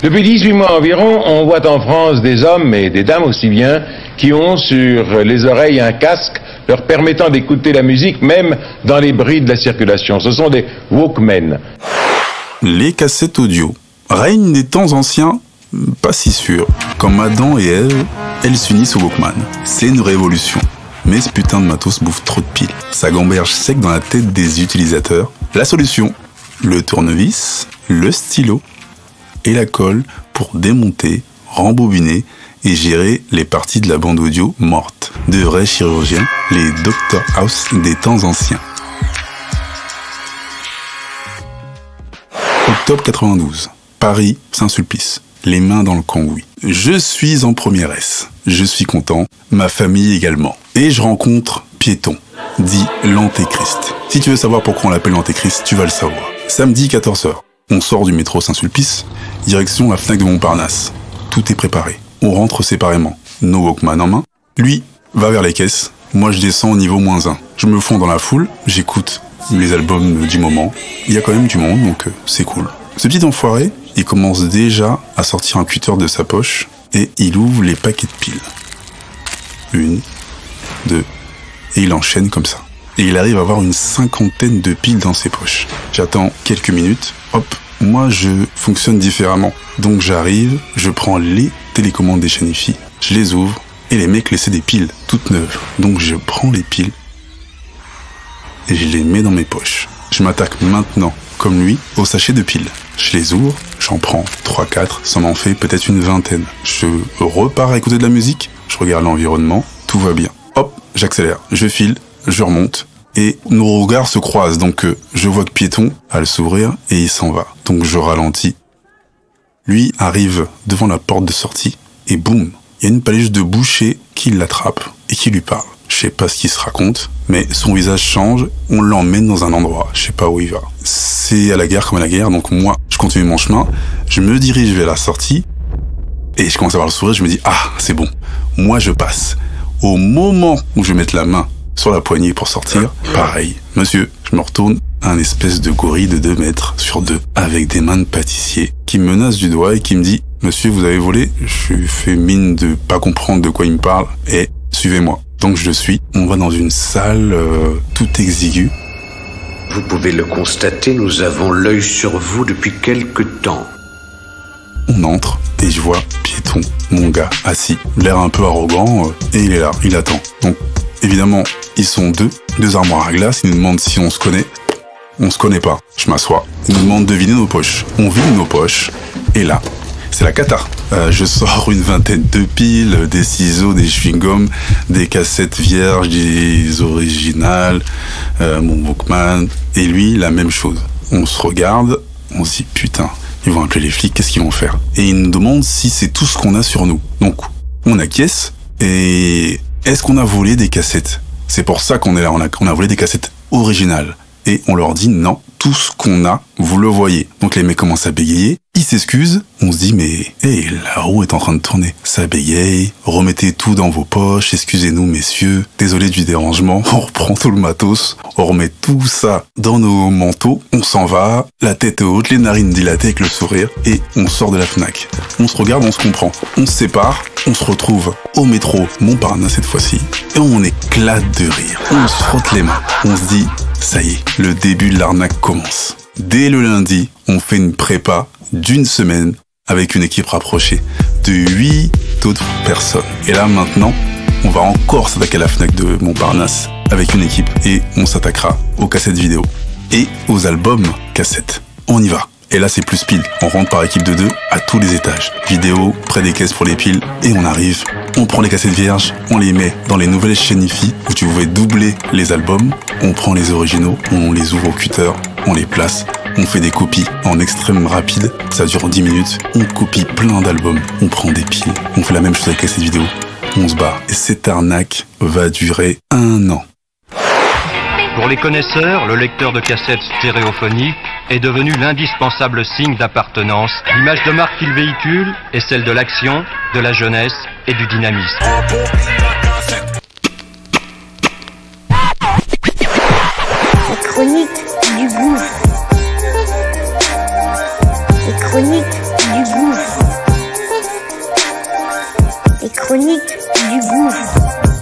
Depuis 18 mois environ, on voit en France des hommes et des dames aussi bien qui ont sur les oreilles un casque leur permettant d'écouter la musique même dans les bruits de la circulation. Ce sont des Walkmen. Les cassettes audio. Règne des temps anciens, pas si sûr. Comme Adam et Ève, elles s'unissent au Walkman. C'est une révolution. Mais ce putain de matos bouffe trop de piles. Ça gamberge sec dans la tête des utilisateurs. La solution, le tournevis, le stylo et la colle pour démonter, rembobiner et gérer les parties de la bande audio morte. De vrais chirurgiens, les Dr House des temps anciens. Octobre 92, Paris, Saint-Sulpice. Les mains dans le cambouis. Je suis en première S. Je suis content, ma famille également. Et je rencontre Piéton, dit l'Antéchrist. Si tu veux savoir pourquoi on l'appelle l'Antéchrist, tu vas le savoir. Samedi 14h, on sort du métro Saint-Sulpice, direction la Fnac de Montparnasse. Tout est préparé. On rentre séparément, nos Walkman en main. Lui va vers les caisses, moi je descends au niveau -1. Je me fonds dans la foule, j'écoute les albums du moment. Il y a quand même du monde, donc c'est cool. Ce petit enfoiré, il commence déjà à sortir un cutter de sa poche et il ouvre les paquets de piles. 1, 2, et il enchaîne comme ça. Et il arrive à avoir une 50aine de piles dans ses poches. J'attends quelques minutes, hop, moi je fonctionne différemment. Donc j'arrive, je prends les télécommandes des chaînes IFI, je les ouvre et les mecs laissaient des piles toutes neuves. Donc je prends les piles et je les mets dans mes poches. Je m'attaque maintenant, comme lui, aux sachets de piles. Je les ouvre, j'en prends 3-4, ça m'en fait peut-être une 20aine. Je repars à écouter de la musique, je regarde l'environnement, tout va bien. Hop, j'accélère, je file, je remonte, et nos regards se croisent. Donc je vois que Piéton a le sourire et il s'en va. Donc je ralentis. Lui arrive devant la porte de sortie, et boum, il y a une paluche de boucher qui l'attrape et qui lui parle. Je sais pas ce qu'il se raconte, mais son visage change, on l'emmène dans un endroit, je sais pas où il va. C'est à la gare comme à la guerre, donc moi, je continue mon chemin, je me dirige vers la sortie, et je commence à avoir le sourire, je me dis, ah, c'est bon, moi je passe. Au moment où je vais mettre la main sur la poignée pour sortir, pareil, monsieur, je me retourne, un espèce de gorille de 2 mètres sur 2, avec des mains de pâtissier, qui me menace du doigt et qui me dit, monsieur, vous avez volé? Je fais mine de pas comprendre de quoi il me parle, et suivez-moi. Donc je le suis, on va dans une salle tout exiguë. Vous pouvez le constater, nous avons l'œil sur vous depuis quelque temps. On entre et je vois Piéton, mon gars, assis, l'air un peu arrogant, et il est là, il attend. Donc évidemment, ils sont deux armoires à glace, ils nous demandent si on se connaît. On se connaît pas, je m'assois. Ils nous demandent de vider nos poches. On vide nos poches, et là, c'est la cata. Je sors une 20aine de piles, des ciseaux, des chewing-gums, des cassettes vierges, des originales, mon Walkman, et lui, la même chose. On se regarde, on se dit, putain, ils vont appeler les flics, qu'est-ce qu'ils vont faire? Et ils nous demandent si c'est tout ce qu'on a sur nous. Donc, on acquiesce, et est-ce qu'on a volé des cassettes? C'est pour ça qu'on est là, on a volé des cassettes originales. Et on leur dit non, tout ce qu'on a, vous le voyez. Donc les mecs commencent à bégayer, ils s'excusent, on se dit mais hey, la roue est en train de tourner. Ça bégaye, remettez tout dans vos poches, excusez-nous messieurs, désolé du dérangement, on reprend tout le matos, on remet tout ça dans nos manteaux, on s'en va, la tête haute, les narines dilatées avec le sourire, et on sort de la Fnac. On se regarde, on se comprend, on se sépare, on se retrouve au métro Montparnasse cette fois-ci, et on éclate de rire. On se frotte les mains, on se dit ça y est, le début de l'arnaque commence. Dès le lundi, on fait une prépa d'1 semaine avec une équipe rapprochée de 8 autres personnes. Et là maintenant, on va encore s'attaquer à la Fnac de Montparnasse avec une équipe et on s'attaquera aux cassettes vidéo et aux albums cassettes. On y va. Et là c'est plus pile. On rentre par équipe de 2 à tous les étages. Vidéo, près des caisses pour les piles et on arrive. On prend les cassettes vierges, on les met dans les nouvelles chaînes IFI où tu pouvais doubler les albums. On prend les originaux, on les ouvre au cutter, on les place, on fait des copies en extrême rapide, ça dure 10 minutes, on copie plein d'albums, on prend des piles, on fait la même chose avec les cassettes vidéo, on se barre. Et cette arnaque va durer 1 an. Pour les connaisseurs, le lecteur de cassettes stéréophonique est devenu l'indispensable signe d'appartenance. L'image de marque qu'il véhicule est celle de l'action, de la jeunesse et du dynamisme. La chronique du gouffre. chroniques du gouffre. Les chroniques du gouffre.